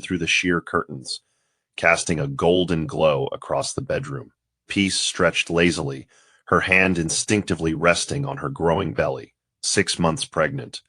through the sheer curtains, casting a golden glow across the bedroom. Peace stretched lazily, her hand instinctively resting on her growing belly, 6 months pregnant.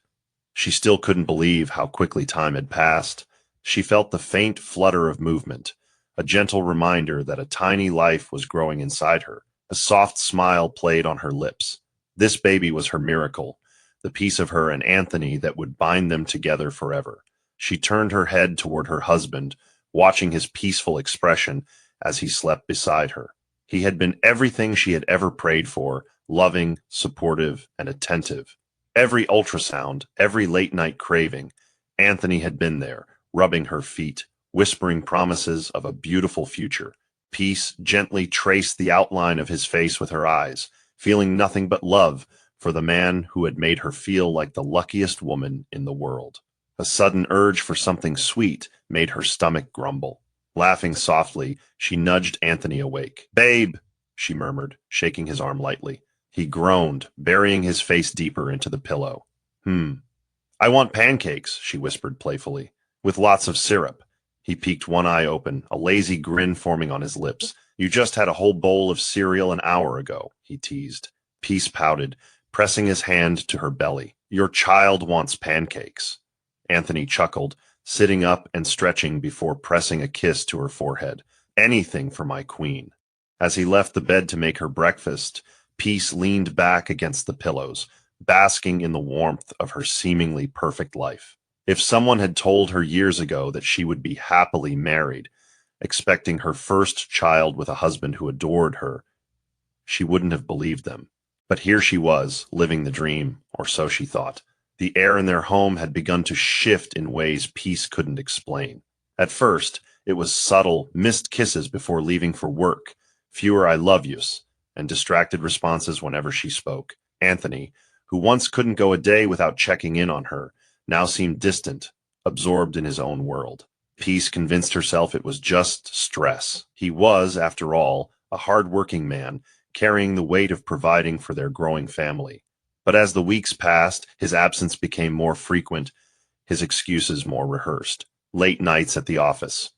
She still couldn't believe how quickly time had passed. She felt the faint flutter of movement, a gentle reminder that a tiny life was growing inside her. A soft smile played on her lips. This baby was her miracle, the piece of her and Anthony that would bind them together forever. She turned her head toward her husband, watching his peaceful expression as he slept beside her. He had been everything she had ever prayed for, loving, supportive, and attentive. Every ultrasound, every late-night craving, Anthony had been there, rubbing her feet, whispering promises of a beautiful future. Peace gently traced the outline of his face with her eyes, feeling nothing but love for the man who had made her feel like the luckiest woman in the world. A sudden urge for something sweet made her stomach grumble. Laughing softly, she nudged Anthony awake. "Babe," she murmured, shaking his arm lightly. He groaned, burying his face deeper into the pillow. I want pancakes," she whispered playfully, "with lots of syrup." He peeked one eye open, a lazy grin forming on his lips. "You just had a whole bowl of cereal an hour ago," he teased. Peace pouted, pressing his hand to her belly. "Your child wants pancakes." Anthony chuckled, sitting up and stretching before pressing a kiss to her forehead. "Anything for my queen." As he left the bed to make her breakfast, Peace leaned back against the pillows, basking in the warmth of her seemingly perfect life. If someone had told her years ago that she would be happily married, expecting her first child with a husband who adored her, she wouldn't have believed them. But here she was, living the dream, or so she thought. The air in their home had begun to shift in ways Peace couldn't explain. At first, it was subtle, missed kisses before leaving for work, fewer "I love yous," and distracted responses whenever she spoke. Anthony, who once couldn't go a day without checking in on her, now seemed distant, absorbed in his own world. Peace convinced herself it was just stress. He was, after all, a hard-working man, carrying the weight of providing for their growing family. But as the weeks passed, his absence became more frequent, his excuses more rehearsed. Late nights at the office,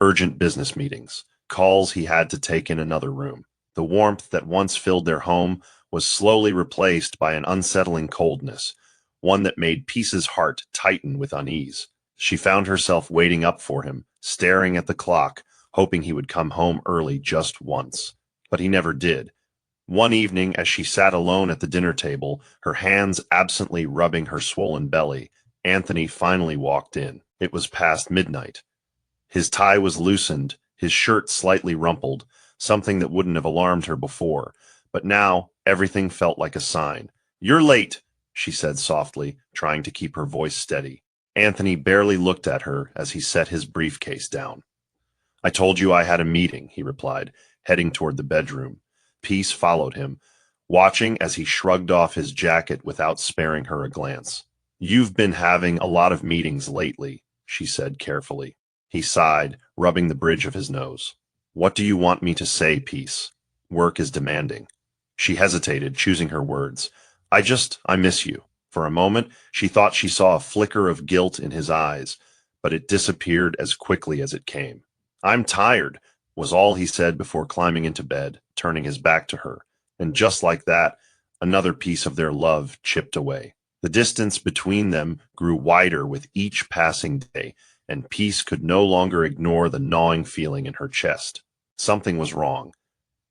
urgent business meetings, calls he had to take in another room. The warmth that once filled their home was slowly replaced by an unsettling coldness, one that made Peace's heart tighten with unease. She found herself waiting up for him, staring at the clock, hoping he would come home early just once. But he never did. One evening, as she sat alone at the dinner table, her hands absently rubbing her swollen belly, Anthony finally walked in. It was past midnight. His tie was loosened, his shirt slightly rumpled, something that wouldn't have alarmed her before. But now, everything felt like a sign. "You're late," she said softly, trying to keep her voice steady. Anthony barely looked at her as he set his briefcase down. "I told you I had a meeting," he replied, heading toward the bedroom. Peace followed him, watching as he shrugged off his jacket without sparing her a glance. "You've been having a lot of meetings lately," she said carefully. He sighed, rubbing the bridge of his nose. "What do you want me to say, Peace? Work is demanding." She hesitated, choosing her words. I miss you." For a moment, she thought she saw a flicker of guilt in his eyes, but it disappeared as quickly as it came. "I'm tired," was all he said before climbing into bed, turning his back to her. And just like that, another piece of their love chipped away. The distance between them grew wider with each passing day, and Peace could no longer ignore the gnawing feeling in her chest. Something was wrong.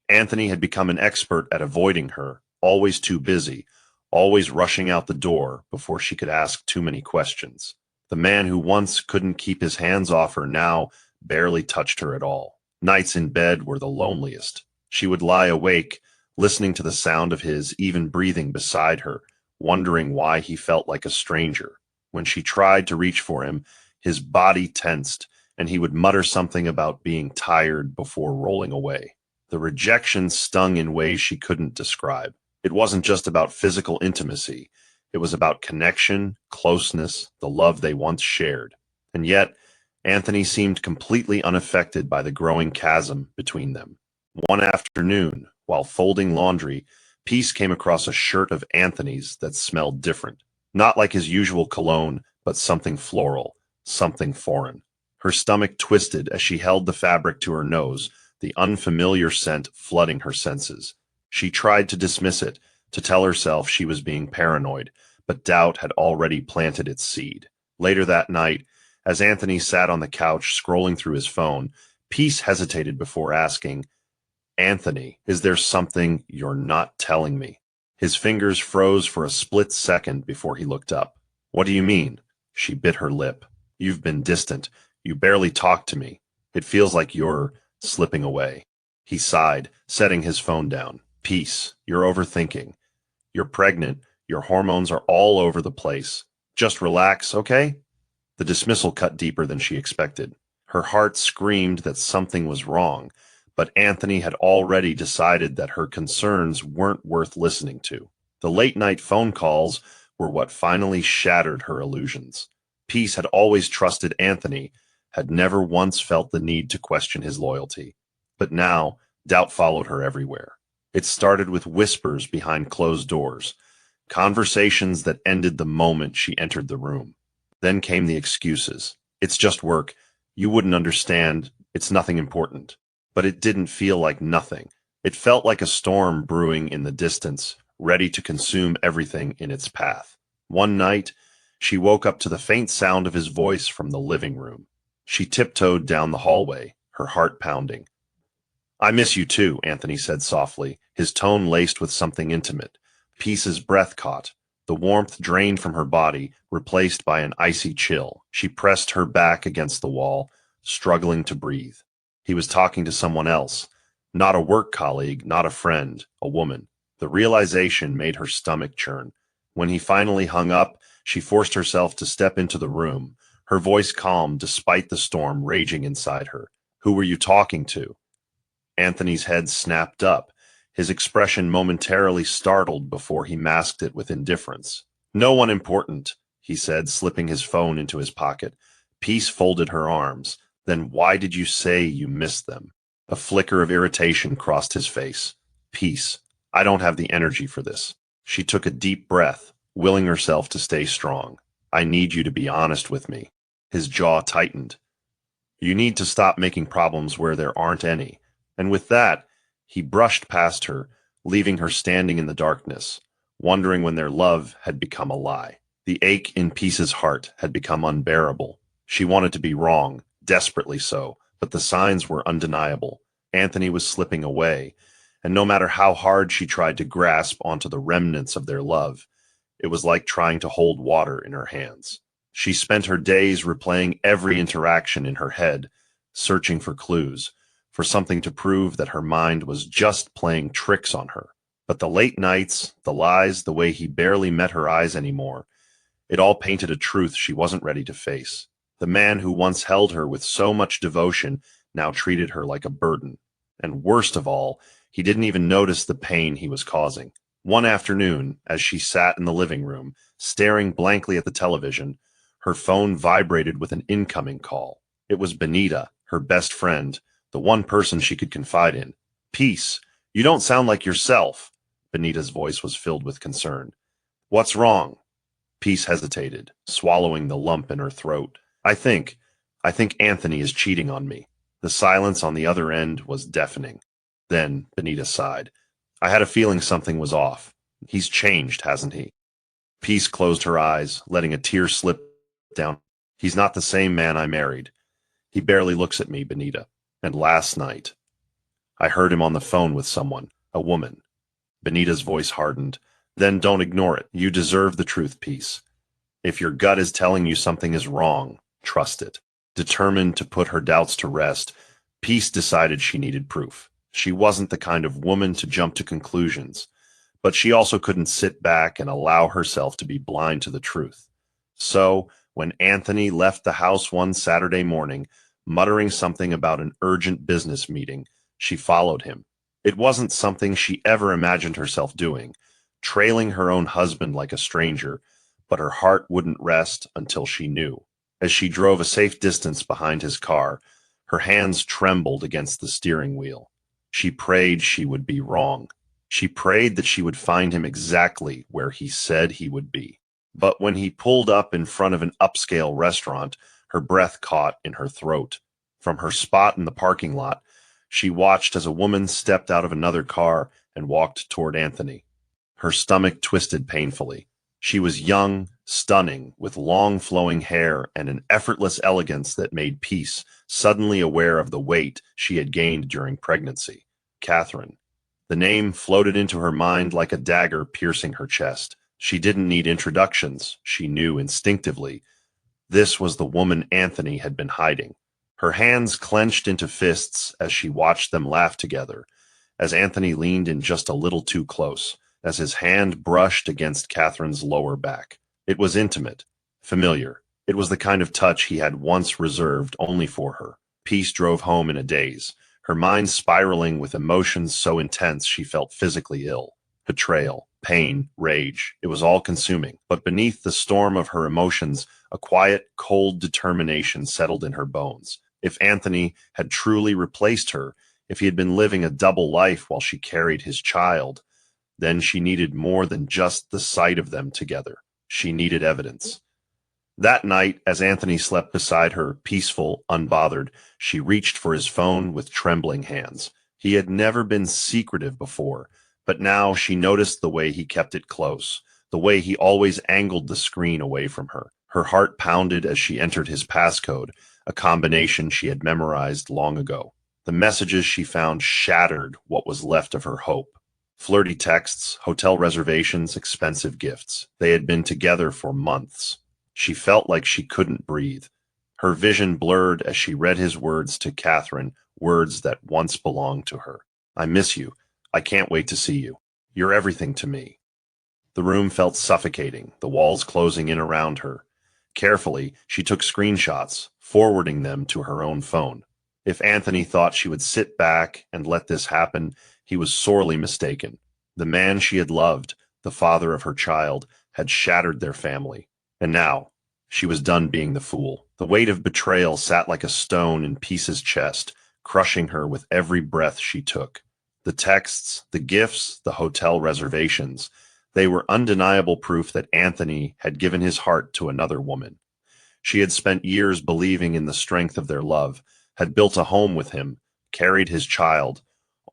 Anthony had become an expert at avoiding her, always too busy, always rushing out the door before she could ask too many questions. The man who once couldn't keep his hands off her now barely touched her at all. Nights in bed were the loneliest. She would lie awake, listening to the sound of his even breathing beside her, wondering why he felt like a stranger. When she tried to reach for him, his body tensed, and he would mutter something about being tired before rolling away. The rejection stung in ways she couldn't describe. It wasn't just about physical intimacy. It was about connection, closeness, the love they once shared. And yet, Anthony seemed completely unaffected by the growing chasm between them. One afternoon, while folding laundry, Peace came across a shirt of Anthony's that smelled different. Not like his usual cologne, but something floral, something foreign. Her stomach twisted as she held the fabric to her nose, the unfamiliar scent flooding her senses. She tried to dismiss it, to tell herself she was being paranoid, but doubt had already planted its seed. Later that night, as Anthony sat on the couch scrolling through his phone, Peace hesitated before asking, Anthony, is there something you're not telling me? His fingers froze for a split second before he looked up. What do you mean? She bit her lip. You've been distant. You barely talk to me. It feels like you're slipping away. He sighed, setting his phone down. Peace, you're overthinking. You're pregnant. Your hormones are all over the place. Just relax, okay? The dismissal cut deeper than she expected. Her heart screamed that something was wrong, but Anthony had already decided that her concerns weren't worth listening to. The late-night phone calls were what finally shattered her illusions. Peace had always trusted Anthony, had never once felt the need to question his loyalty. But now, doubt followed her everywhere. It started with whispers behind closed doors, conversations that ended the moment she entered the room. Then came the excuses. It's just work. You wouldn't understand. It's nothing important. But it didn't feel like nothing. It felt like a storm brewing in the distance, ready to consume everything in its path. One night, she woke up to the faint sound of his voice from the living room. She tiptoed down the hallway, her heart pounding. I miss you too, Anthony said softly, his tone laced with something intimate. Peace's breath caught. The warmth drained from her body, replaced by an icy chill. She pressed her back against the wall, struggling to breathe. He was talking to someone else. Not a work colleague, not a friend, a woman. The realization made her stomach churn. When he finally hung up, she forced herself to step into the room, her voice calm despite the storm raging inside her. Who were you talking to? Anthony's head snapped up, his expression momentarily startled before he masked it with indifference. No one important, he said, slipping his phone into his pocket. Peace folded her arms. Then why did you say you missed them? A flicker of irritation crossed his face. Peace. I don't have the energy for this. She took a deep breath, willing herself to stay strong. I need you to be honest with me. His jaw tightened. You need to stop making problems where there aren't any. And with that, he brushed past her, leaving her standing in the darkness, wondering when their love had become a lie. The ache in Peace's heart had become unbearable. She wanted to be wrong, desperately so, but the signs were undeniable. Anthony was slipping away, and no matter how hard she tried to grasp onto the remnants of their love, it was like trying to hold water in her hands. She spent her days replaying every interaction in her head, searching for clues, for something to prove that her mind was just playing tricks on her. But the late nights, the lies, the way he barely met her eyes anymore, it all painted a truth she wasn't ready to face. The man who once held her with so much devotion now treated her like a burden. And worst of all, he didn't even notice the pain he was causing. One afternoon, as she sat in the living room, staring blankly at the television, her phone vibrated with an incoming call. It was Benita, her best friend, the one person she could confide in. Peace, you don't sound like yourself. Benita's voice was filled with concern. What's wrong? Peace hesitated, swallowing the lump in her throat. I think Anthony is cheating on me. The silence on the other end was deafening. Then Benita sighed. I had a feeling something was off. He's changed, hasn't he? Peace closed her eyes, letting a tear slip down. He's not the same man I married. He barely looks at me, Benita. And last night, I heard him on the phone with someone, a woman. Benita's voice hardened. Then don't ignore it. You deserve the truth, Peace. If your gut is telling you something is wrong, trust it. Determined to put her doubts to rest, Peace decided she needed proof. She wasn't the kind of woman to jump to conclusions, but she also couldn't sit back and allow herself to be blind to the truth. So, when Anthony left the house one Saturday morning, muttering something about an urgent business meeting, she followed him. It wasn't something she ever imagined herself doing, trailing her own husband like a stranger, but her heart wouldn't rest until she knew. As she drove a safe distance behind his car, her hands trembled against the steering wheel. She prayed she would be wrong. She prayed that she would find him exactly where he said he would be. But when he pulled up in front of an upscale restaurant, her breath caught in her throat. From her spot in the parking lot, she watched as a woman stepped out of another car and walked toward Anthony. Her stomach twisted painfully. She was young, stunning, with long flowing hair and an effortless elegance that made Peace suddenly aware of the weight she had gained during pregnancy. Catherine. The name floated into her mind like a dagger piercing her chest. She didn't need introductions. She knew instinctively. This was the woman Anthony had been hiding. Her hands clenched into fists as she watched them laugh together, as Anthony leaned in just a little too close, as his hand brushed against Catherine's lower back. It was intimate, familiar. It was the kind of touch he had once reserved only for her. Peace drove home in a daze, her mind spiraling with emotions so intense she felt physically ill. Betrayal, pain, rage, it was all consuming. But beneath the storm of her emotions, a quiet, cold determination settled in her bones. If Anthony had truly replaced her, if he had been living a double life while she carried his child, then she needed more than just the sight of them together. She needed evidence. That night, as Anthony slept beside her, peaceful, unbothered, she reached for his phone with trembling hands. He had never been secretive before, but now she noticed the way he kept it close, the way he always angled the screen away from her. Her heart pounded as she entered his passcode, a combination she had memorized long ago. The messages she found shattered what was left of her hope. Flirty texts, hotel reservations, expensive gifts. They had been together for months. She felt like she couldn't breathe. Her vision blurred as she read his words to Catherine, words that once belonged to her. I miss you. I can't wait to see you. You're everything to me. The room felt suffocating, the walls closing in around her. Carefully, she took screenshots, forwarding them to her own phone. If Anthony thought she would sit back and let this happen, he was sorely mistaken. The man she had loved, the father of her child, had shattered their family. And now, she was done being the fool. The weight of betrayal sat like a stone in Peace's chest, crushing her with every breath she took. The texts, the gifts, the hotel reservations, they were undeniable proof that Anthony had given his heart to another woman. She had spent years believing in the strength of their love, had built a home with him, carried his child,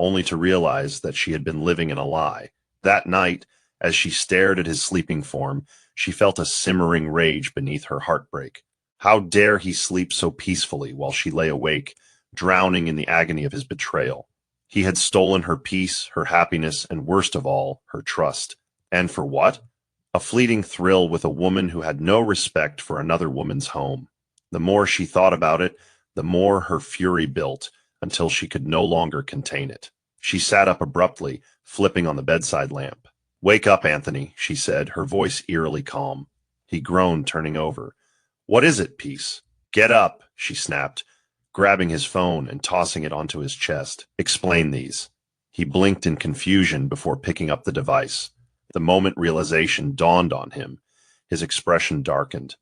only to realize that she had been living in a lie. That night, as she stared at his sleeping form, she felt a simmering rage beneath her heartbreak. How dare he sleep so peacefully while she lay awake, drowning in the agony of his betrayal? He had stolen her peace, her happiness, and worst of all, her trust. And for what? A fleeting thrill with a woman who had no respect for another woman's home. The more she thought about it, the more her fury built, until she could no longer contain it. She sat up abruptly, flipping on the bedside lamp. Wake up, Anthony, she said, her voice eerily calm. He groaned, turning over. What is it, Peace? Get up, she snapped, grabbing his phone and tossing it onto his chest. Explain these. He blinked in confusion before picking up the device. The moment realization dawned on him, his expression darkened.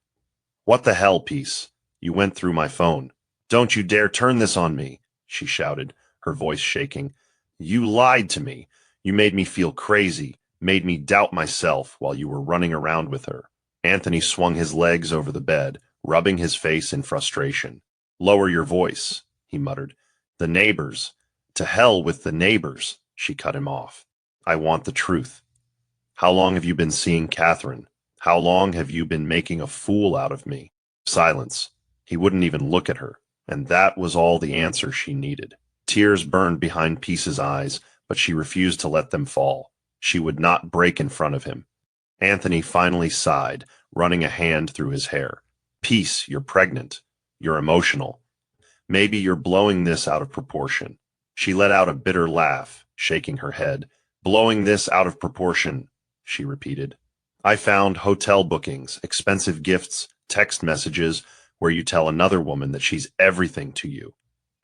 What the hell, Peace? You went through my phone. Don't you dare turn this on me, she shouted, her voice shaking. You lied to me. You made me feel crazy, made me doubt myself while you were running around with her. Anthony swung his legs over the bed, rubbing his face in frustration. Lower your voice, he muttered. The neighbors. To hell with the neighbors, she cut him off. I want the truth. How long have you been seeing Catherine? How long have you been making a fool out of me? Silence. He wouldn't even look at her, and that was all the answer she needed. Tears burned behind Peace's eyes, but she refused to let them fall. She would not break in front of him. Anthony finally sighed, running a hand through his hair. Peace, you're pregnant. You're emotional. Maybe you're blowing this out of proportion. She let out a bitter laugh, shaking her head. Blowing this out of proportion, she repeated. I found hotel bookings, expensive gifts, text messages where you tell another woman that she's everything to you.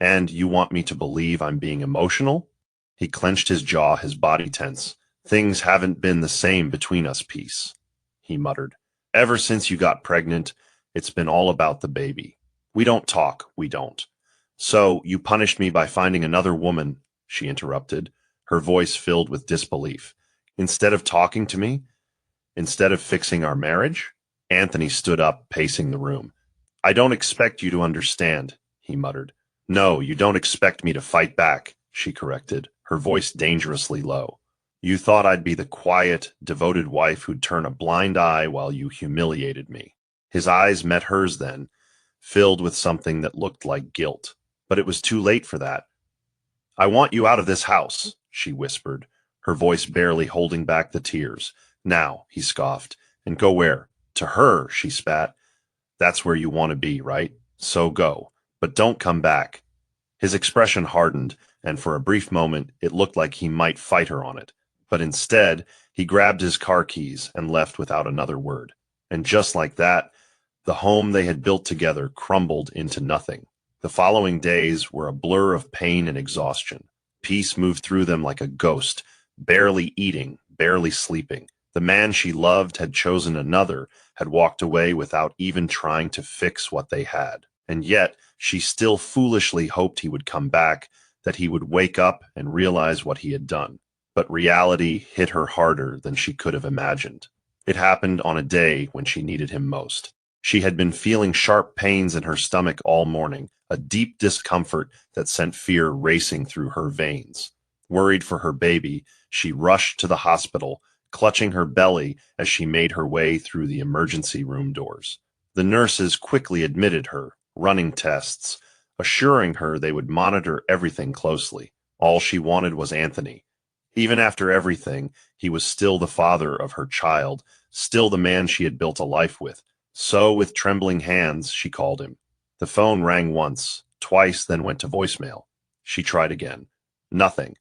And you want me to believe I'm being emotional? He clenched his jaw, his body tense. Things haven't been the same between us, Peace, he muttered. Ever since you got pregnant, it's been all about the baby. We don't talk, we don't. So you punished me by finding another woman, she interrupted, her voice filled with disbelief. Instead of talking to me? Instead of fixing our marriage? Anthony stood up, pacing the room. I don't expect you to understand, he muttered. No, you don't expect me to fight back, she corrected, her voice dangerously low. You thought I'd be the quiet, devoted wife who'd turn a blind eye while you humiliated me. His eyes met hers then, filled with something that looked like guilt. But it was too late for that. I want you out of this house, she whispered, her voice barely holding back the tears. Now, he scoffed. And go where? To her, she spat. That's where you want to be, right? So go. But don't come back. His expression hardened, and for a brief moment it looked like he might fight her on it. But instead, he grabbed his car keys and left without another word. And just like that, the home they had built together crumbled into nothing. The following days were a blur of pain and exhaustion. Peace moved through them like a ghost, barely eating, barely sleeping. The man she loved had chosen another, had walked away without even trying to fix what they had. And yet, she still foolishly hoped he would come back, that he would wake up and realize what he had done. But reality hit her harder than she could have imagined. It happened on a day when she needed him most. She had been feeling sharp pains in her stomach all morning, a deep discomfort that sent fear racing through her veins. Worried for her baby, she rushed to the hospital, clutching her belly as she made her way through the emergency room doors. The nurses quickly admitted her, running tests, assuring her they would monitor everything closely. All she wanted was Anthony. Even after everything, he was still the father of her child, still the man she had built a life with. So, with trembling hands, she called him. The phone rang once, twice, then went to voicemail. She tried again. Nothing.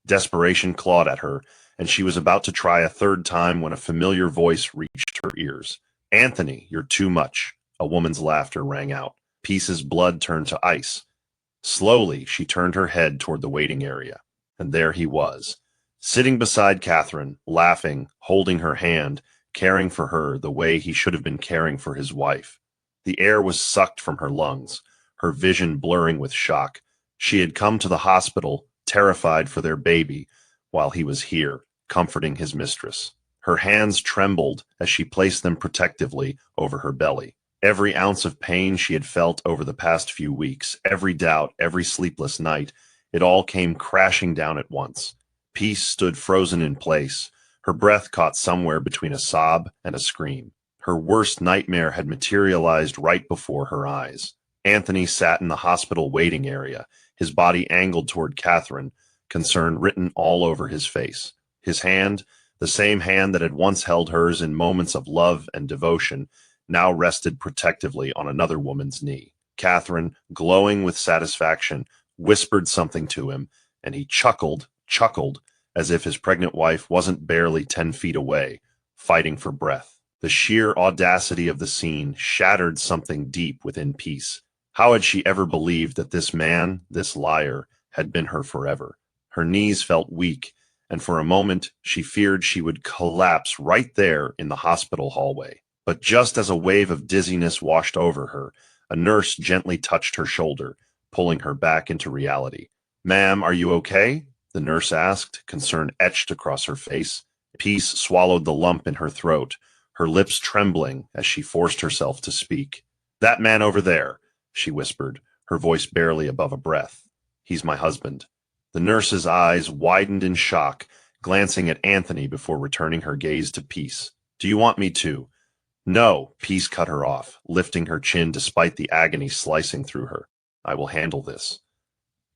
Desperation clawed at her, and she was about to try a third time when a familiar voice reached her ears. Anthony, you're too much. A woman's laughter rang out. Peace's blood turned to ice. Slowly, she turned her head toward the waiting area, and there he was, sitting beside Catherine, laughing, holding her hand, caring for her the way he should have been caring for his wife. The air was sucked from her lungs, her vision blurring with shock. She had come to the hospital, terrified for their baby, while he was here, comforting his mistress. Her hands trembled as she placed them protectively over her belly. Every ounce of pain she had felt over the past few weeks, every doubt, every sleepless night, it all came crashing down at once. Peace stood frozen in place, her breath caught somewhere between a sob and a scream. Her worst nightmare had materialized right before her eyes. Anthony sat in the hospital waiting area, his body angled toward Catherine, concern written all over his face. His hand, the same hand that had once held hers in moments of love and devotion, now rested protectively on another woman's knee. Catherine, glowing with satisfaction, whispered something to him, and he chuckled, as if his pregnant wife wasn't barely 10 feet away, fighting for breath. The sheer audacity of the scene shattered something deep within Peace. How had she ever believed that this man, this liar, had been her forever? Her knees felt weak, and for a moment she feared she would collapse right there in the hospital hallway. But just as a wave of dizziness washed over her, a nurse gently touched her shoulder, pulling her back into reality. "Ma'am, are you okay?" the nurse asked, concern etched across her face. Peace swallowed the lump in her throat, her lips trembling as she forced herself to speak. "That man over there," she whispered, her voice barely above a breath. "He's my husband." The nurse's eyes widened in shock, glancing at Anthony before returning her gaze to Peace. "Do you want me to?" "No," Peace cut her off, lifting her chin despite the agony slicing through her. "I will handle this."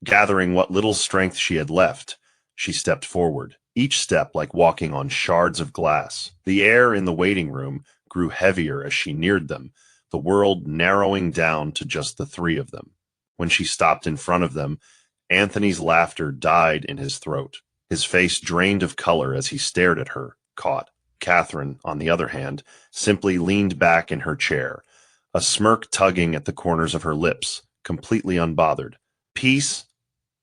Gathering what little strength she had left, she stepped forward, each step like walking on shards of glass. The air in the waiting room grew heavier as she neared them, the world narrowing down to just the three of them. When she stopped in front of them, Anthony's laughter died in his throat. His face drained of color as he stared at her, caught. Catherine, on the other hand, simply leaned back in her chair, a smirk tugging at the corners of her lips, completely unbothered. "Peace?"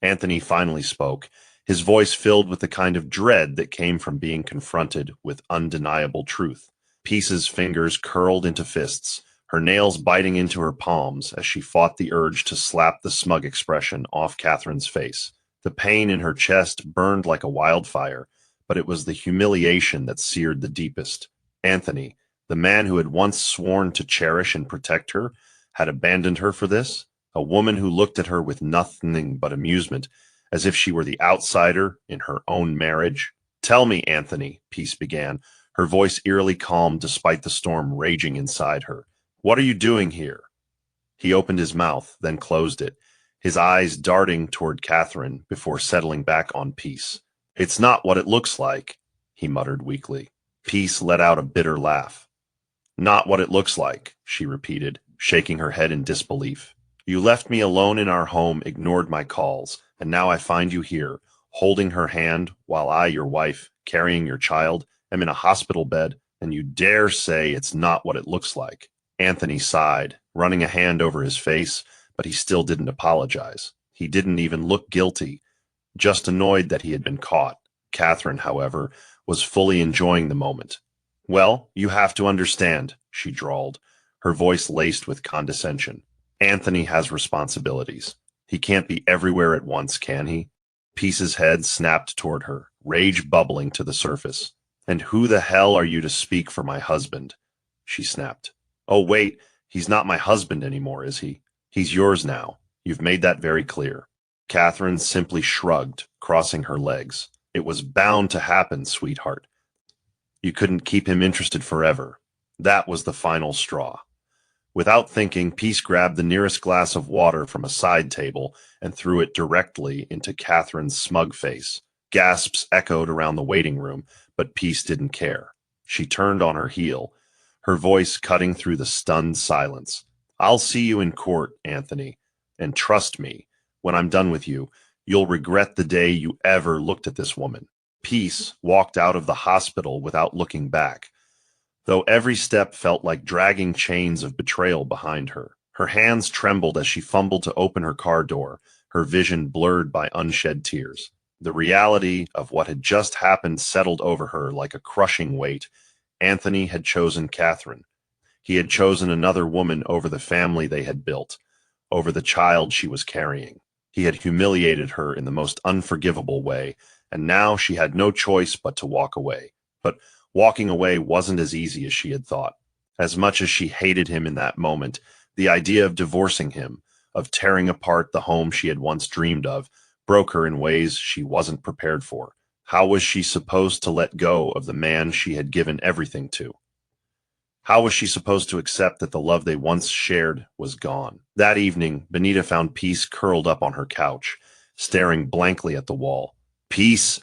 Anthony finally spoke, his voice filled with the kind of dread that came from being confronted with undeniable truth. Peace's fingers curled into fists, her nails biting into her palms as she fought the urge to slap the smug expression off Catherine's face. The pain in her chest burned like a wildfire, but it was the humiliation that seared the deepest. Anthony, the man who had once sworn to cherish and protect her, Had abandoned her for this? A woman who looked at her with nothing but amusement, as if she were the outsider in her own marriage? Tell me, Anthony, Peace began, her voice eerily calm despite the storm raging inside her. What are you doing here? He opened his mouth, then closed it, his eyes darting toward Catherine before settling back on Peace. It's not what it looks like, he muttered weakly. Peace let out a bitter laugh. Not what it looks like, she repeated, shaking her head in disbelief. You left me alone in our home, ignored my calls, and now I find you here, holding her hand while I, your wife, carrying your child, am in a hospital bed, and you dare say it's not what it looks like. Anthony sighed, running a hand over his face, but he still didn't apologize. He didn't even look guilty, just annoyed that he had been caught. Catherine, however, was fully enjoying the moment. Well, you have to understand, she drawled, her voice laced with condescension. Anthony has responsibilities. He can't be everywhere at once, can he? Peace's head snapped toward her, rage bubbling to the surface. And who the hell are you to speak for my husband? She snapped. Oh, wait, he's not my husband anymore, is he? He's yours now. You've made that very clear. Catherine simply shrugged, crossing her legs. It was bound to happen, sweetheart. You couldn't keep him interested forever. That was the final straw. Without thinking, Peace grabbed the nearest glass of water from a side table and threw it directly into Catherine's smug face. Gasps echoed around the waiting room, but Peace didn't care. She turned on her heel, her voice cutting through the stunned silence. I'll see you in court, Anthony, and trust me, when I'm done with you, you'll regret the day you ever looked at this woman. Peace walked out of the hospital without looking back, though every step felt like dragging chains of betrayal behind her. Her hands trembled as she fumbled to open her car door, her vision blurred by unshed tears. The reality of what had just happened settled over her like a crushing weight. Anthony had chosen Catherine. He had chosen another woman over the family they had built, over the child she was carrying. He had humiliated her in the most unforgivable way, and now she had no choice but to walk away. But walking away wasn't as easy as she had thought. As much as she hated him in that moment, the idea of divorcing him, of tearing apart the home she had once dreamed of, broke her in ways she wasn't prepared for. How was she supposed to let go of the man she had given everything to? How was she supposed to accept that the love they once shared was gone? That evening, Benita found Peace curled up on her couch, staring blankly at the wall. Peace,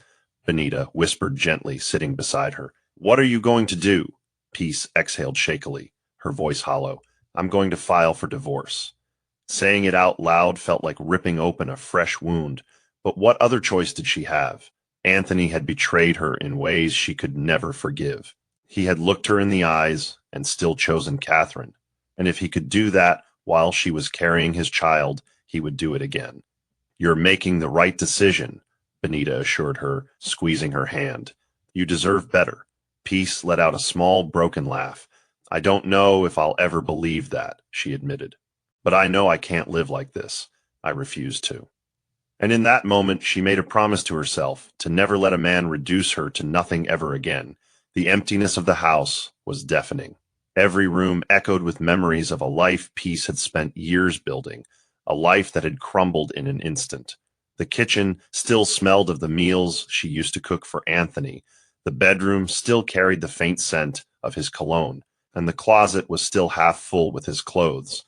Benita whispered gently, sitting beside her. What are you going to do? Peace exhaled shakily, her voice hollow. I'm going to file for divorce. Saying it out loud felt like ripping open a fresh wound, but what other choice did she have? Anthony had betrayed her in ways she could never forgive. He had looked her in the eyes and still chosen Catherine, and if he could do that while she was carrying his child, he would do it again. You're making the right decision, Benita assured her, squeezing her hand. You deserve better. Peace let out a small, broken laugh. I don't know if I'll ever believe that, she admitted. But I know I can't live like this. I refuse to. And in that moment, she made a promise to herself to never let a man reduce her to nothing ever again. The emptiness of the house was deafening. Every room echoed with memories of a life Peace had spent years building, a life that had crumbled in an instant. The kitchen still smelled of the meals she used to cook for Anthony. The bedroom still carried the faint scent of his cologne, and the closet was still half full with his clothes,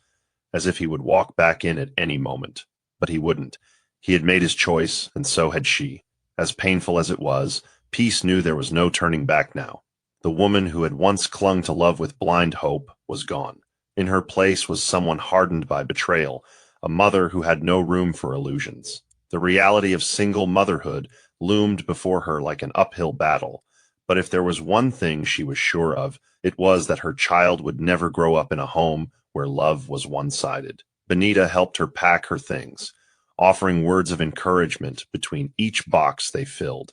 as if he would walk back in at any moment. But he wouldn't. He had made his choice, and so had she. As painful as it was, Peace knew there was no turning back now. The woman who had once clung to love with blind hope was gone. In her place was someone hardened by betrayal, a mother who had no room for illusions. The reality of single motherhood loomed before her like an uphill battle. But if there was one thing she was sure of, it was that her child would never grow up in a home where love was one-sided. Benita helped her pack her things, offering words of encouragement between each box they filled.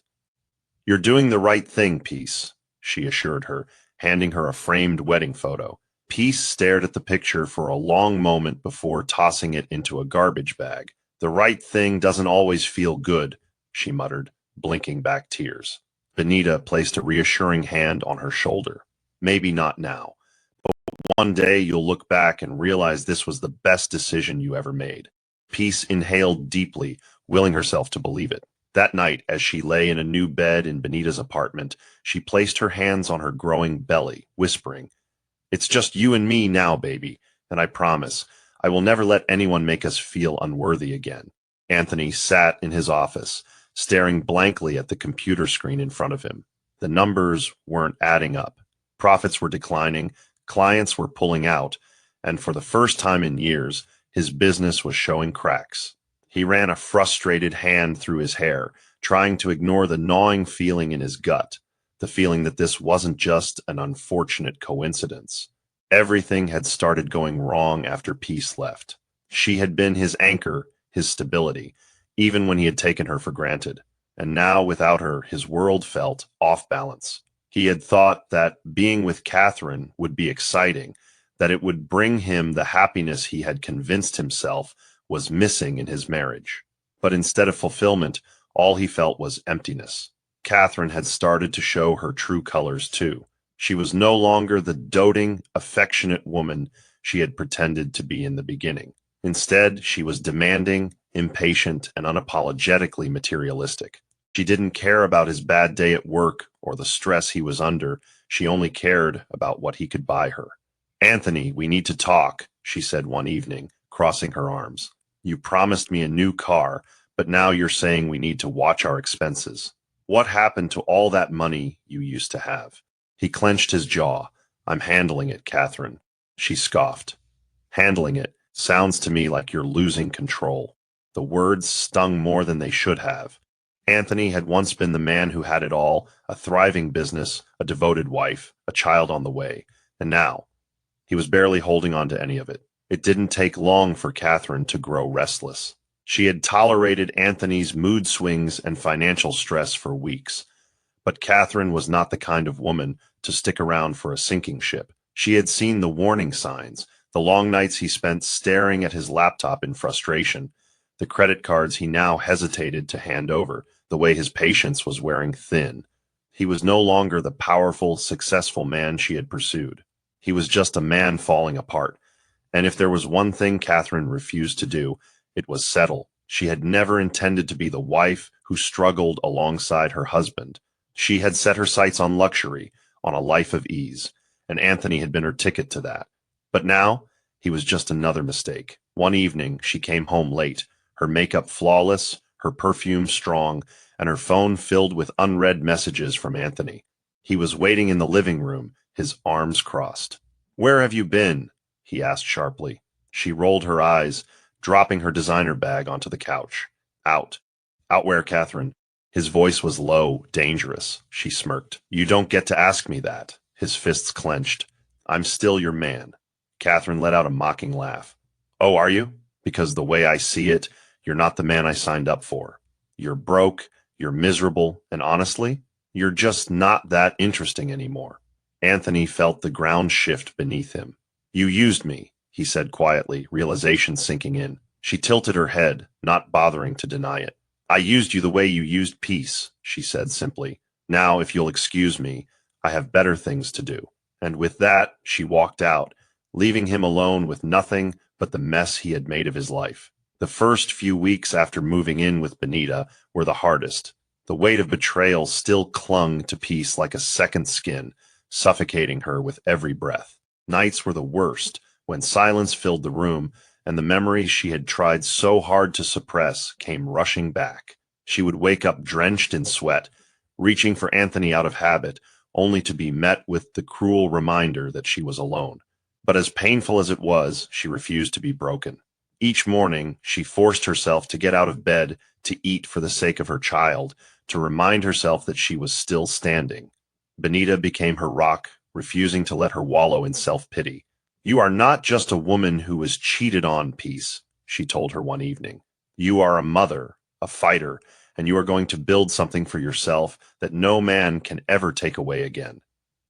You're doing the right thing, Peace, she assured her, handing her a framed wedding photo. Peace stared at the picture for a long moment before tossing it into a garbage bag. The right thing doesn't always feel good, she muttered, blinking back tears. Benita placed a reassuring hand on her shoulder. Maybe not now, but One day you'll look back and realize this was the best decision you ever made. Peace inhaled deeply, willing herself to believe it. That night, as she lay in a new bed in Benita's apartment, she placed her hands on her growing belly, whispering, "It's just you and me now, baby, and I promise, I will never let anyone make us feel unworthy again." Anthony sat in his office, staring blankly at the computer screen in front of him. The numbers weren't adding up. Profits were declining, clients were pulling out, and for the first time in years, his business was showing cracks. He ran a frustrated hand through his hair, trying to ignore the gnawing feeling in his gut, the feeling that this wasn't just an unfortunate coincidence. Everything had started going wrong after Peace left. She had been his anchor, his stability, even when he had taken her for granted. And now, without her, his world felt off balance. He had thought that being with Catherine would be exciting, that it would bring him the happiness he had convinced himself was missing in his marriage. But instead of fulfillment, all he felt was emptiness. Catherine had started to show her true colors too. She was no longer the doting, affectionate woman she had pretended to be in the beginning. Instead, she was demanding, impatient, and unapologetically materialistic. She didn't care about his bad day at work or the stress he was under. She only cared about what he could buy her. "Anthony, we need to talk," she said one evening, crossing her arms. "You promised me a new car, but now you're saying we need to watch our expenses. What happened to all that money you used to have?" He clenched his jaw. "I'm handling it, Catherine." She scoffed. "Handling it sounds to me like you're losing control." The words stung more than they should have. Anthony had once been the man who had it all, a thriving business, a devoted wife, a child on the way. And now, he was barely holding on to any of it. It didn't take long for Catherine to grow restless. She had tolerated Anthony's mood swings and financial stress for weeks. But Catherine was not the kind of woman to stick around for a sinking ship. She had seen the warning signs, the long nights he spent staring at his laptop in frustration, the credit cards he now hesitated to hand over, the way his patience was wearing thin. He was no longer the powerful, successful man she had pursued. He was just a man falling apart. And if there was one thing Catherine refused to do, it was settle. She had never intended to be the wife who struggled alongside her husband. She had set her sights on luxury, on a life of ease, and Anthony had been her ticket to that. But now, he was just another mistake. One evening, she came home late, her makeup flawless, her perfume strong, and her phone filled with unread messages from Anthony. He was waiting in the living room, his arms crossed. "Where have you been?" he asked sharply. She rolled her eyes, dropping her designer bag onto the couch. "Out." "Out where, Catherine?" His voice was low, dangerous. She smirked. "You don't get to ask me that." His fists clenched. "I'm still your man." Catherine let out a mocking laugh. "Oh, are you? Because the way I see it, you're not the man I signed up for. You're broke, you're miserable, and honestly, you're just not that interesting anymore." Anthony felt the ground shift beneath him. "You used me," he said quietly, realization sinking in. She tilted her head, not bothering to deny it. "I used you the way you used peace," she said simply. "Now, if you'll excuse me, I have better things to do." And with that, she walked out, leaving him alone with nothing but the mess he had made of his life. The first few weeks after moving in with Benita were the hardest. The weight of betrayal still clung to Peace like a second skin, suffocating her with every breath. Nights were the worst, when silence filled the room, and the memories she had tried so hard to suppress came rushing back. She would wake up drenched in sweat, reaching for Anthony out of habit, only to be met with the cruel reminder that she was alone. But as painful as it was, she refused to be broken. Each morning, she forced herself to get out of bed, to eat for the sake of her child, to remind herself that she was still standing. Benita became her rock, refusing to let her wallow in self-pity. "You are not just a woman who was cheated on, Peace," she told her one evening. "You are a mother, a fighter, and you are going to build something for yourself that no man can ever take away again."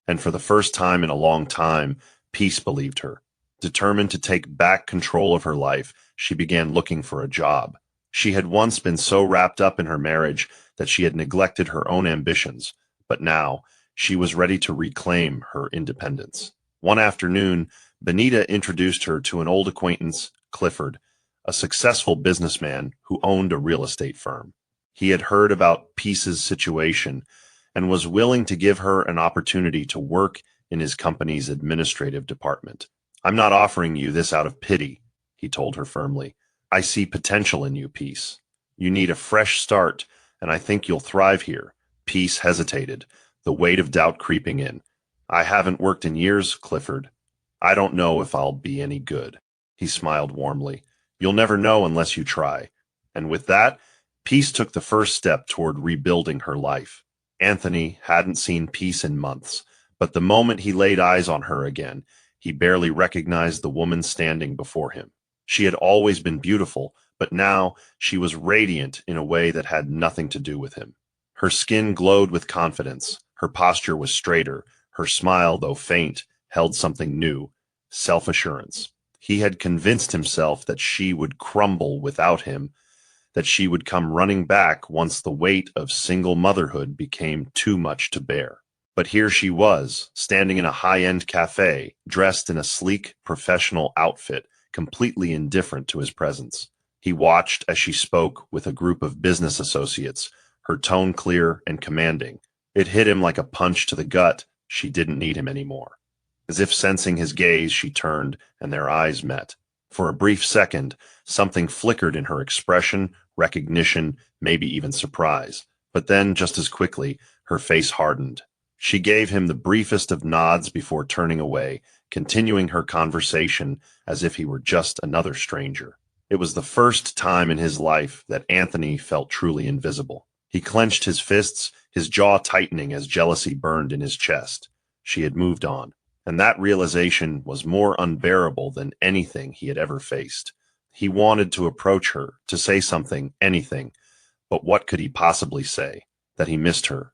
And for the first time in a long time, Peace believed her. Determined to take back control of her life, she began looking for a job. She had once been so wrapped up in her marriage that she had neglected her own ambitions, but now she was ready to reclaim her independence. One afternoon, Benita introduced her to an old acquaintance, Clifford, a successful businessman who owned a real estate firm. He had heard about Peace's situation and was willing to give her an opportunity to work in his company's administrative department. I'm not offering you this out of pity, he told her firmly. I see potential in you, Peace. You need a fresh start, and I think you'll thrive here. Peace hesitated, the weight of doubt creeping in. I haven't worked in years, Clifford. I don't know if I'll be any good. He smiled warmly. You'll never know unless you try. And with that, Peace took the first step toward rebuilding her life. Anthony hadn't seen Peace in months, but the moment he laid eyes on her again, he barely recognized the woman standing before him. She had always been beautiful, but now she was radiant in a way that had nothing to do with him. Her skin glowed with confidence, her posture was straighter, her smile, though faint, held something new, self-assurance. He had convinced himself that she would crumble without him, that she would come running back once the weight of single motherhood became too much to bear. But here she was, standing in a high-end cafe, dressed in a sleek, professional outfit, completely indifferent to his presence. He watched as she spoke with a group of business associates, her tone clear and commanding. It hit him like a punch to the gut. She didn't need him anymore. As if sensing his gaze, she turned, and their eyes met. For a brief second, something flickered in her expression, recognition, maybe even surprise. But then, just as quickly, her face hardened. She gave him the briefest of nods before turning away, continuing her conversation as if he were just another stranger. It was the first time in his life that Anthony felt truly invisible. He clenched his fists, his jaw tightening as jealousy burned in his chest. She had moved on, and that realization was more unbearable than anything he had ever faced. He wanted to approach her, to say something, anything, but what could he possibly say? That he missed her?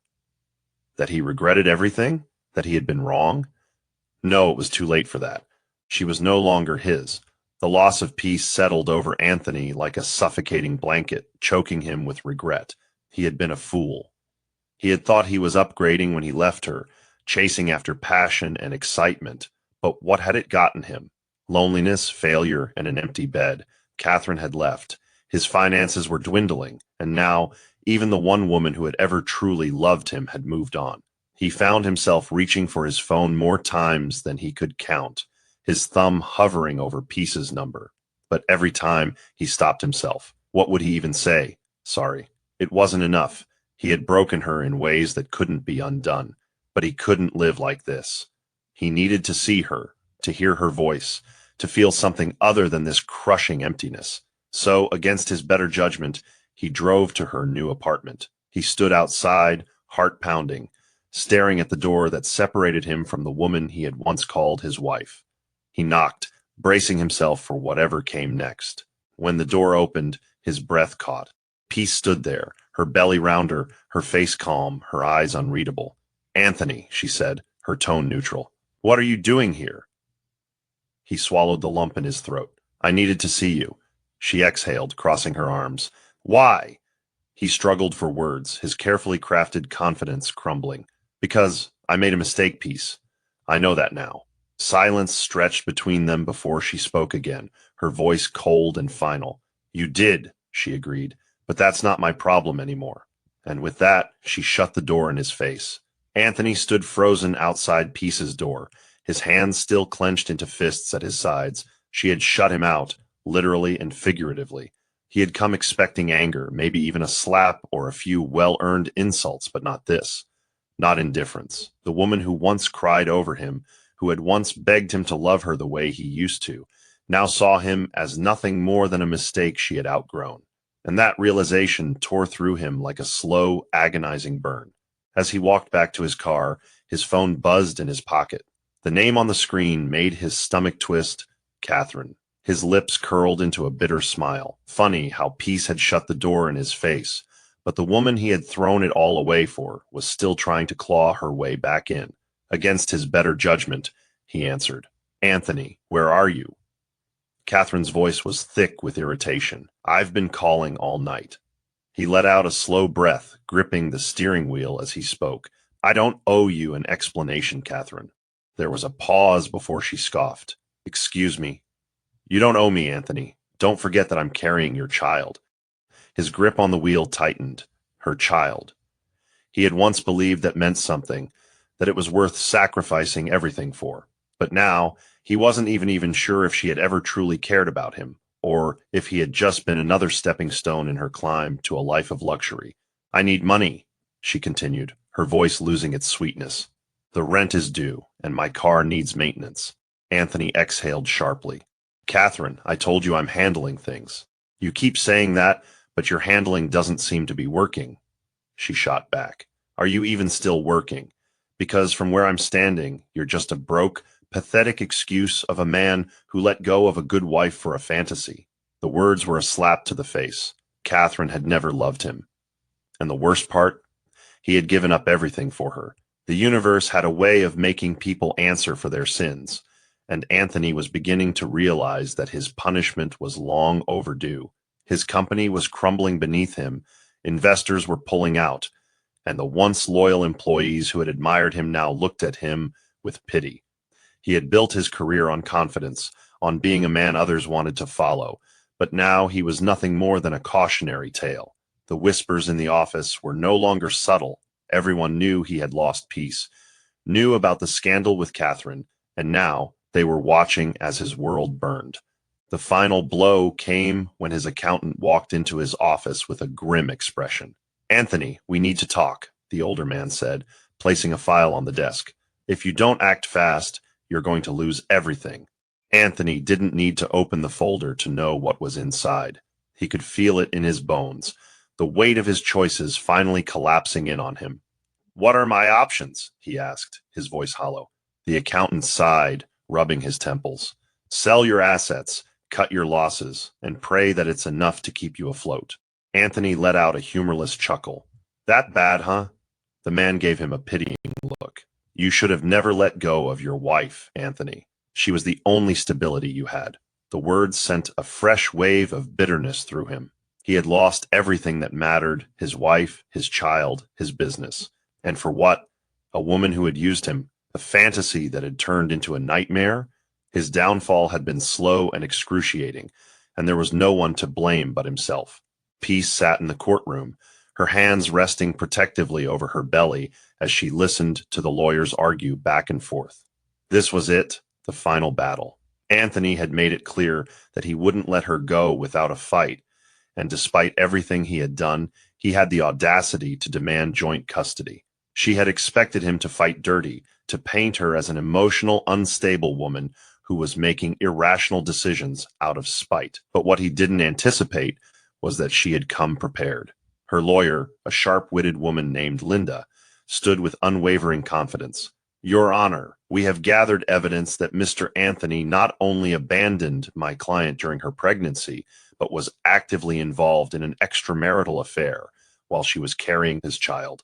That he regretted everything? That he had been wrong? No, it was too late for that. She was no longer his. The loss of Peace settled over Anthony like a suffocating blanket, choking him with regret. He had been a fool. He had thought he was upgrading when he left her, chasing after passion and excitement. But what had it gotten him? Loneliness, failure, and an empty bed. Catherine had left. His finances were dwindling, and now even the one woman who had ever truly loved him had moved on. He found himself reaching for his phone more times than he could count, his thumb hovering over Peace's number. But every time he stopped himself. What would he even say? Sorry. It wasn't enough. He had broken her in ways that couldn't be undone. But he couldn't live like this. He needed to see her, to hear her voice, to feel something other than this crushing emptiness. So, against his better judgment, he drove to her new apartment. He stood outside, heart pounding, staring at the door that separated him from the woman he had once called his wife. He knocked, bracing himself for whatever came next. When the door opened, his breath caught. Peace stood there, her belly round her face calm, her eyes unreadable. Anthony, she said, her tone neutral. What are you doing here? He swallowed the lump in his throat. I needed to see you. She exhaled, crossing her arms. Why? He struggled for words, his carefully crafted confidence crumbling. Because I made a mistake, Peace. I know that now. Silence stretched between them before she spoke again, her voice cold and final. You did, she agreed, but that's not my problem anymore. And with that, she shut the door in his face. Anthony stood frozen outside Peace's door, his hands still clenched into fists at his sides. She had shut him out, literally and figuratively. He had come expecting anger, maybe even a slap or a few well-earned insults, but not this. Not indifference. The woman who once cried over him, who had once begged him to love her the way he used to, now saw him as nothing more than a mistake she had outgrown. And that realization tore through him like a slow, agonizing burn. As he walked back to his car, his phone buzzed in his pocket. The name on the screen made his stomach twist. Catherine. His lips curled into a bitter smile. Funny how Peace had shut the door in his face, but the woman he had thrown it all away for was still trying to claw her way back in. Against his better judgment, he answered, Anthony, where are you? Catherine's voice was thick with irritation. I've been calling all night. He let out a slow breath, gripping the steering wheel as he spoke. I don't owe you an explanation, Catherine. There was a pause before she scoffed. "Excuse me. You don't owe me, Anthony. Don't forget that I'm carrying your child." His grip on the wheel tightened. Her child. He had once believed that meant something, that it was worth sacrificing everything for. But now, he wasn't even sure if she had ever truly cared about him, or if he had just been another stepping stone in her climb to a life of luxury. "I need money," she continued, her voice losing its sweetness. "The rent is due, and my car needs maintenance." Anthony exhaled sharply. "Catherine, I told you I'm handling things." "You keep saying that, but your handling doesn't seem to be working," she shot back. "Are you even still working? Because from where I'm standing, you're just a broke, pathetic excuse of a man who let go of a good wife for a fantasy." The words were a slap to the face. Catherine had never loved him. And the worst part? He had given up everything for her. The universe had a way of making people answer for their sins, and Anthony was beginning to realize that his punishment was long overdue. His company was crumbling beneath him, investors were pulling out, and the once loyal employees who had admired him now looked at him with pity. He had built his career on confidence, on being a man others wanted to follow, but now he was nothing more than a cautionary tale. The whispers in the office were no longer subtle. Everyone knew he had lost peace, knew about the scandal with Catherine, and now they were watching as his world burned. The final blow came when his accountant walked into his office with a grim expression. "Anthony, we need to talk," the older man said, placing a file on the desk. "If you don't act fast, you're going to lose everything." Anthony didn't need to open the folder to know what was inside. He could feel it in his bones, the weight of his choices finally collapsing in on him. "What are my options?" he asked, his voice hollow. The accountant sighed, rubbing his temples. "Sell your assets, cut your losses, and pray that it's enough to keep you afloat." Anthony let out a humorless chuckle. "That bad, huh?" The man gave him a pitying look. "You should have never let go of your wife, Anthony. She was the only stability you had." The words sent a fresh wave of bitterness through him. He had lost everything that mattered, his wife, his child, his business. And for what? A woman who had used him, a fantasy that had turned into a nightmare? His downfall had been slow and excruciating, and there was no one to blame but himself. Peace sat in the courtroom, her hands resting protectively over her belly as she listened to the lawyers argue back and forth. This was it, the final battle. Anthony had made it clear that he wouldn't let her go without a fight, and despite everything he had done, he had the audacity to demand joint custody. She had expected him to fight dirty, to paint her as an emotional, unstable woman who was making irrational decisions out of spite. But what he didn't anticipate was that she had come prepared. Her lawyer, a sharp-witted woman named Linda, stood with unwavering confidence. "Your Honor, we have gathered evidence that Mr. Anthony not only abandoned my client during her pregnancy, but was actively involved in an extramarital affair while she was carrying his child."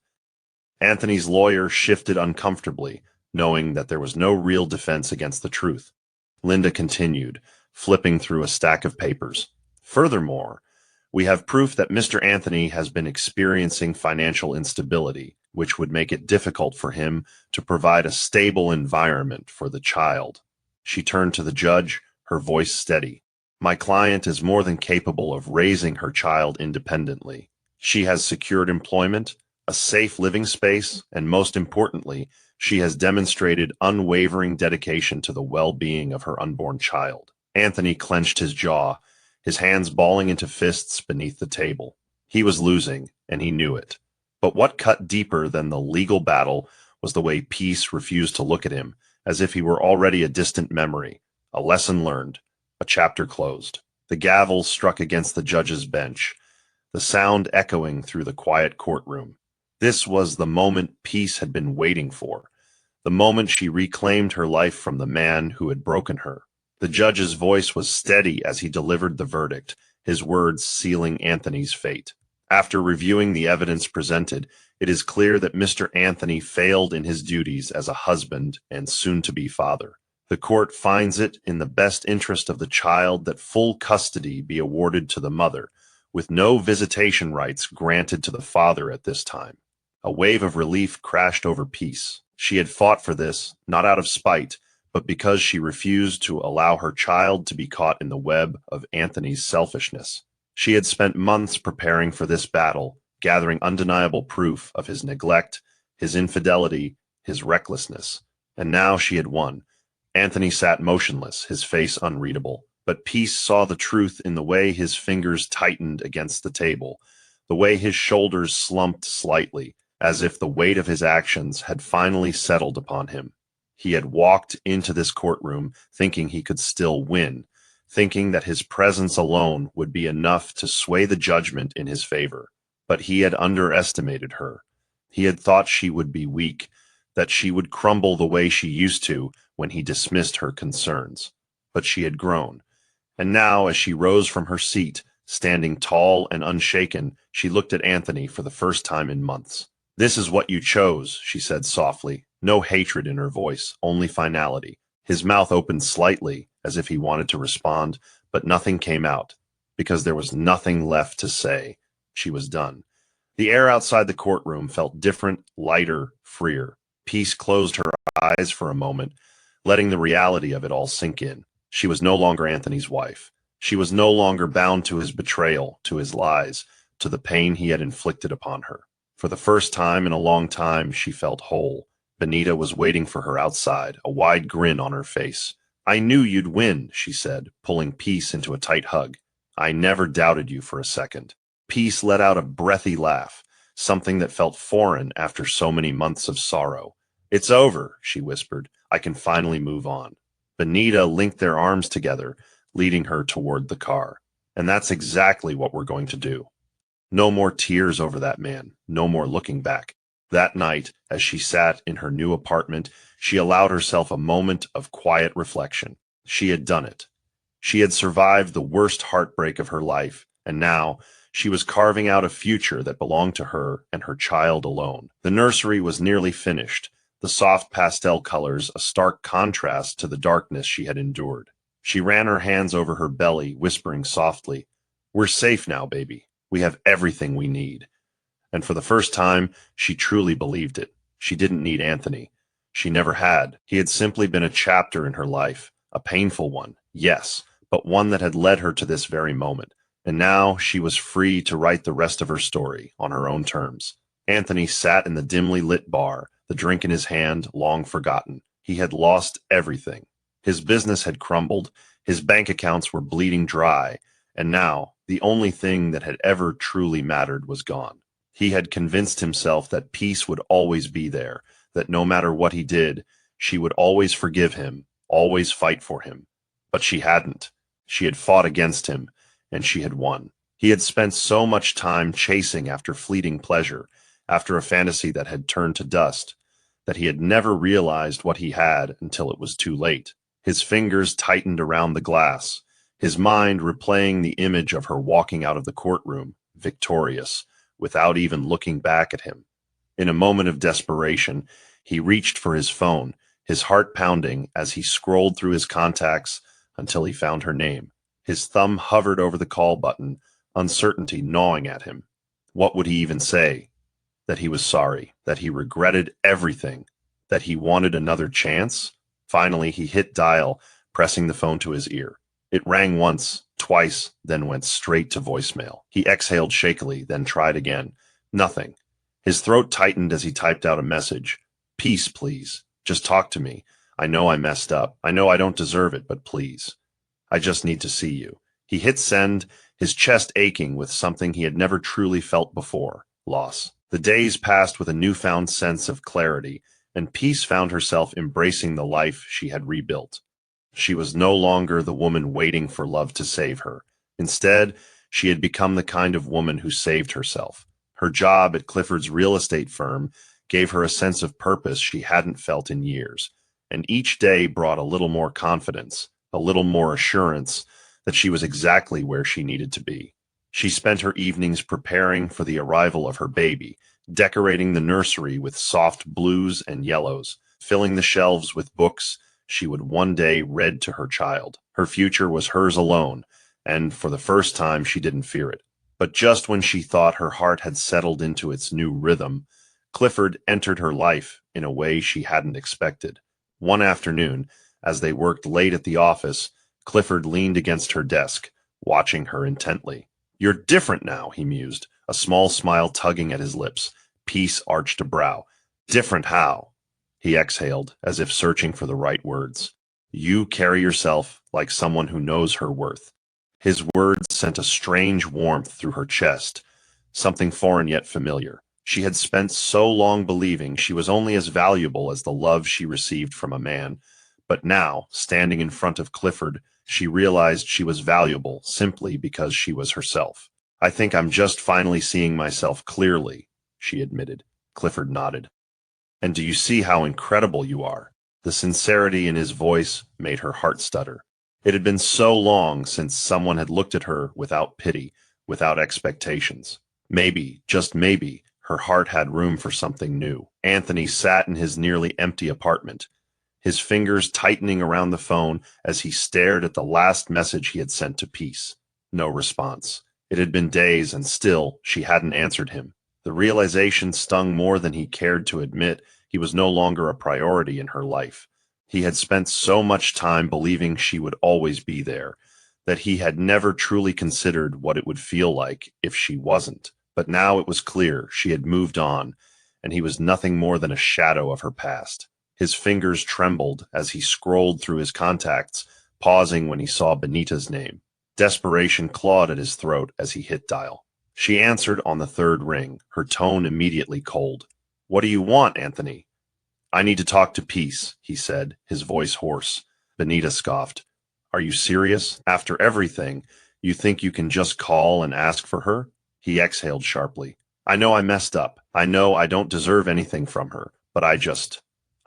Anthony's lawyer shifted uncomfortably, knowing that there was no real defense against the truth. Linda continued, flipping through a stack of papers. "Furthermore, we have proof that Mr. Anthony has been experiencing financial instability, which would make it difficult for him to provide a stable environment for the child." She turned to the judge, her voice steady. "My client is more than capable of raising her child independently. She has secured employment, a safe living space, and most importantly, she has demonstrated unwavering dedication to the well-being of her unborn child." Anthony clenched his jaw, his hands balling into fists beneath the table. He was losing, and he knew it. But what cut deeper than the legal battle was the way Peace refused to look at him, as if he were already a distant memory, a lesson learned, a chapter closed. The gavel struck against the judge's bench, the sound echoing through the quiet courtroom. This was the moment Peace had been waiting for, the moment she reclaimed her life from the man who had broken her. The judge's voice was steady as he delivered the verdict, his words sealing Anthony's fate. "After reviewing the evidence presented, it is clear that Mr. Anthony failed in his duties as a husband and soon-to-be father. The court finds it in the best interest of the child that full custody be awarded to the mother, with no visitation rights granted to the father at this time." A wave of relief crashed over Peace. She had fought for this, not out of spite, but because she refused to allow her child to be caught in the web of Anthony's selfishness. She had spent months preparing for this battle, gathering undeniable proof of his neglect, his infidelity, his recklessness. And now she had won. Anthony sat motionless, his face unreadable. But Peace saw the truth in the way his fingers tightened against the table, the way his shoulders slumped slightly, as if the weight of his actions had finally settled upon him. He had walked into this courtroom thinking he could still win, thinking that his presence alone would be enough to sway the judgment in his favor. But he had underestimated her. He had thought she would be weak, that she would crumble the way she used to when he dismissed her concerns. But she had grown. And now, as she rose from her seat, standing tall and unshaken, she looked at Anthony for the first time in months. "This is what you chose," she said softly, no hatred in her voice, only finality. His mouth opened slightly, as if he wanted to respond, but nothing came out, because there was nothing left to say. She was done. The air outside the courtroom felt different, lighter, freer. Peace closed her eyes for a moment, letting the reality of it all sink in. She was no longer Anthony's wife. She was no longer bound to his betrayal, to his lies, to the pain he had inflicted upon her. For the first time in a long time, she felt whole. Benita was waiting for her outside, a wide grin on her face. "I knew you'd win," she said, pulling Peace into a tight hug. "I never doubted you for a second." Peace let out a breathy laugh, something that felt foreign after so many months of sorrow. "It's over," she whispered. "I can finally move on." Benita linked their arms together, leading her toward the car. "And that's exactly what we're going to do." No more tears over that man, no more looking back. That night, as she sat in her new apartment, she allowed herself a moment of quiet reflection. She had done it. She had survived the worst heartbreak of her life, and now she was carving out a future that belonged to her and her child alone. The nursery was nearly finished, the soft pastel colors a stark contrast to the darkness she had endured. She ran her hands over her belly, whispering softly, "We're safe now, baby. We have everything we need." And for the first time, she truly believed it. She didn't need Anthony. She never had. He had simply been a chapter in her life, a painful one, yes, but one that had led her to this very moment. And now she was free to write the rest of her story on her own terms. Anthony sat in the dimly lit bar, the drink in his hand, long forgotten. He had lost everything. His business had crumbled, his bank accounts were bleeding dry, and now the only thing that had ever truly mattered was gone. He had convinced himself that Peace would always be there, that no matter what he did, she would always forgive him, always fight for him. But she hadn't. She had fought against him, and she had won. He had spent so much time chasing after fleeting pleasure, after a fantasy that had turned to dust, that he had never realized what he had until it was too late. His fingers tightened around the glass, his mind replaying the image of her walking out of the courtroom, victorious, without even looking back at him. In a moment of desperation, he reached for his phone, his heart pounding as he scrolled through his contacts until he found her name. His thumb hovered over the call button, uncertainty gnawing at him. What would he even say? That he was sorry, that he regretted everything, that he wanted another chance? Finally, he hit dial, pressing the phone to his ear. It rang once, twice, then went straight to voicemail. He exhaled shakily, then tried again. Nothing. His throat tightened as he typed out a message. "Peace, please. Just talk to me. I know I messed up. I know I don't deserve it, but please. I just need to see you." He hit send, his chest aching with something he had never truly felt before, loss. The days passed with a newfound sense of clarity, and Peace found herself embracing the life she had rebuilt. She was no longer the woman waiting for love to save her. Instead, she had become the kind of woman who saved herself. Her job at Clifford's real estate firm gave her a sense of purpose she hadn't felt in years, and each day brought a little more confidence, a little more assurance that she was exactly where she needed to be. She spent her evenings preparing for the arrival of her baby, decorating the nursery with soft blues and yellows, filling the shelves with books she would one day read to her child. Her future was hers alone, and for the first time she didn't fear it. But just when she thought her heart had settled into its new rhythm, Clifford entered her life, in a way she hadn't expected. One afternoon, as they worked late at the office, Clifford leaned against her desk, watching her intently. "You're different now," he mused, a small smile tugging at his lips. Peace arched a brow. "Different how?" He exhaled, as if searching for the right words. "You carry yourself like someone who knows her worth." His words sent a strange warmth through her chest, something foreign yet familiar. She had spent so long believing she was only as valuable as the love she received from a man, but now, standing in front of Clifford, she realized she was valuable simply because she was herself. "I think I'm just finally seeing myself clearly," she admitted. Clifford nodded. "And do you see how incredible you are?" The sincerity in his voice made her heart stutter. It had been so long since someone had looked at her without pity, without expectations. Maybe, just maybe, her heart had room for something new. Anthony sat in his nearly empty apartment, his fingers tightening around the phone as he stared at the last message he had sent to Peace. No response. It had been days, and still she hadn't answered him. The realization stung more than he cared to admit. He was no longer a priority in her life. He had spent so much time believing she would always be there, that he had never truly considered what it would feel like if she wasn't. But now it was clear she had moved on, and he was nothing more than a shadow of her past. His fingers trembled as he scrolled through his contacts, pausing when he saw Benita's name. Desperation clawed at his throat as he hit dial. She answered on the third ring, her tone immediately cold. "What do you want, Anthony?" "I need to talk to Peace," he said, his voice hoarse. Benita scoffed. "Are you serious? After everything, you think you can just call and ask for her?" He exhaled sharply. "I know I messed up. I know I don't deserve anything from her, but I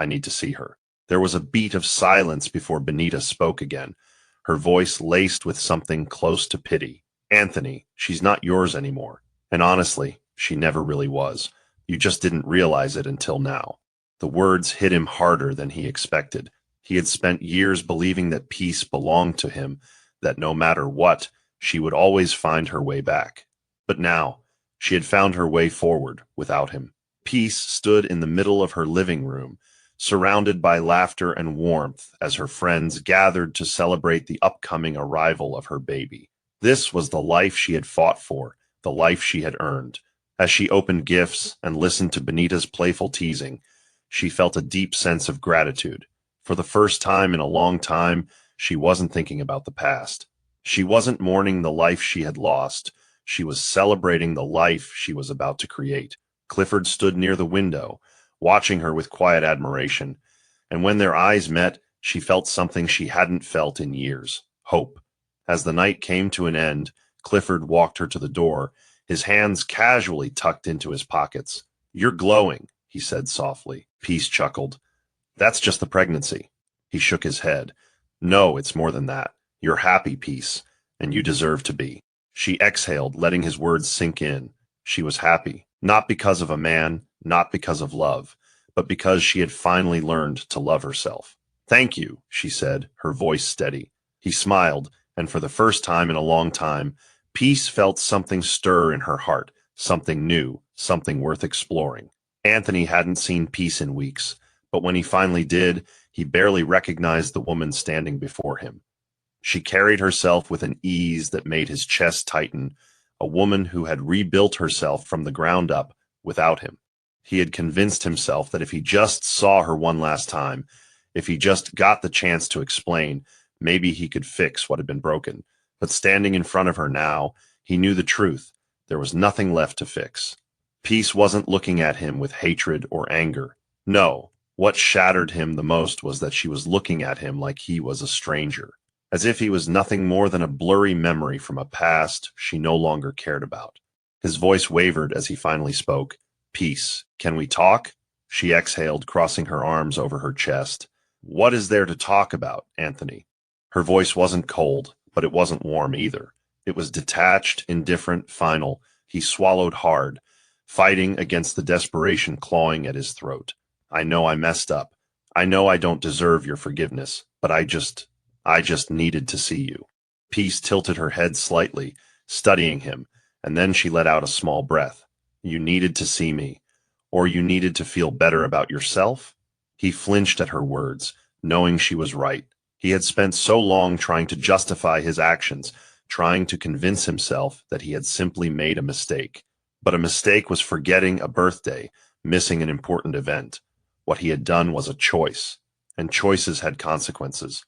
need to see her." There was a beat of silence before Benita spoke again, her voice laced with something close to pity. "Anthony, she's not yours anymore. And honestly, she never really was. You just didn't realize it until now." The words hit him harder than he expected. He had spent years believing that Peace belonged to him, that no matter what, she would always find her way back. But now, she had found her way forward without him. Peace stood in the middle of her living room, surrounded by laughter and warmth as her friends gathered to celebrate the upcoming arrival of her baby. This was the life she had fought for, the life she had earned. As she opened gifts and listened to Benita's playful teasing, she felt a deep sense of gratitude. For the first time in a long time, she wasn't thinking about the past. She wasn't mourning the life she had lost. She was celebrating the life she was about to create. Clifford stood near the window, watching her with quiet admiration, and when their eyes met, she felt something she hadn't felt in years: hope. As the night came to an end, Clifford walked her to the door, his hands casually tucked into his pockets. "You're glowing," he said softly. Peace chuckled. "That's just the pregnancy." He shook his head. "No, it's more than that. You're happy, Peace, and you deserve to be." She exhaled, letting his words sink in. She was happy, not because of a man, not because of love, but because she had finally learned to love herself. "Thank you," she said, her voice steady. He smiled, and for the first time in a long time, Peace felt something stir in her heart, something new, something worth exploring. Anthony hadn't seen Peace in weeks, but when he finally did, he barely recognized the woman standing before him. She carried herself with an ease that made his chest tighten, a woman who had rebuilt herself from the ground up without him. He had convinced himself that if he just saw her one last time, if he just got the chance to explain, maybe he could fix what had been broken. But standing in front of her now, he knew the truth. There was nothing left to fix. Peace wasn't looking at him with hatred or anger. No, what shattered him the most was that she was looking at him like he was a stranger, as if he was nothing more than a blurry memory from a past she no longer cared about. His voice wavered as he finally spoke. "Peace, can we talk?" She exhaled, crossing her arms over her chest. "What is there to talk about, Anthony?" Her voice wasn't cold, but it wasn't warm either. It was detached, indifferent, final. He swallowed hard, fighting against the desperation clawing at his throat. "I know I messed up. I know I don't deserve your forgiveness, but I just needed to see you." Peace tilted her head slightly, studying him, and then she let out a small breath. "You needed to see me. Or you needed to feel better about yourself? He flinched at her words, knowing she was right. He had spent so long trying to justify his actions, trying to convince himself that he had simply made a mistake. But a mistake was forgetting a birthday, missing an important event. What he had done was a choice, and choices had consequences.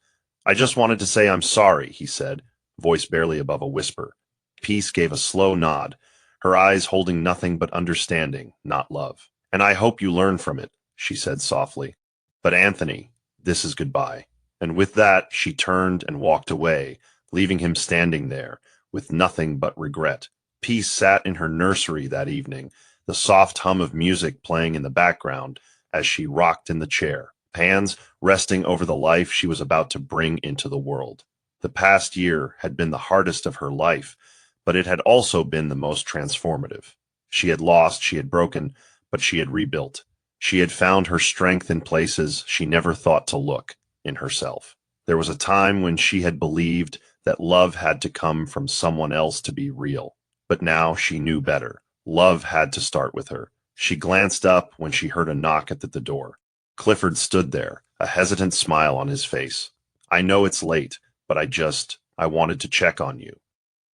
I just wanted to say I'm sorry, he said, voice barely above a whisper. Peace gave a slow nod, her eyes holding nothing but understanding, not love. And I hope you learn from it, she said softly. But Anthony, this is goodbye. And with that, she turned and walked away, leaving him standing there, with nothing but regret. Peace sat in her nursery that evening, the soft hum of music playing in the background as she rocked in the chair, hands resting over the life she was about to bring into the world. The past year had been the hardest of her life, but it had also been the most transformative. She had lost, she had broken, but she had rebuilt. She had found her strength in places she never thought to look, in herself. There was a time when she had believed that love had to come from someone else to be real. But now she knew better. Love had to start with her. She glanced up when she heard a knock at the door. Clifford stood there, a hesitant smile on his face. I know it's late, but I wanted to check on you.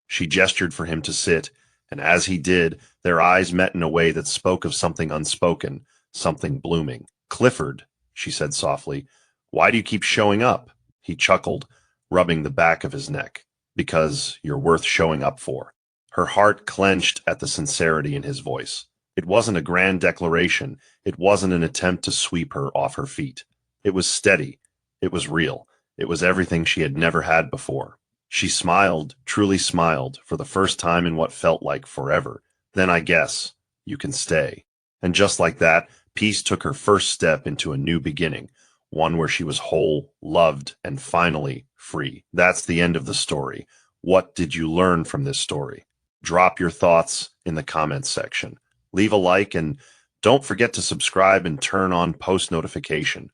She gestured for him to sit, and as he did, their eyes met in a way that spoke of something unspoken, something blooming. Clifford, she said softly, why do you keep showing up? He chuckled, rubbing the back of his neck. Because you're worth showing up for. Her heart clenched at the sincerity in his voice. It wasn't a grand declaration. It wasn't an attempt to sweep her off her feet. It was steady. It was real. It was everything she had never had before. She smiled, truly smiled, for the first time in what felt like forever. Then I guess you can stay. And just like that, Peace took her first step into a new beginning, one where she was whole, loved, and finally free. That's the end of the story. What did you learn from this story? Drop your thoughts in the comments section. Leave a like and don't forget to subscribe and turn on post notification.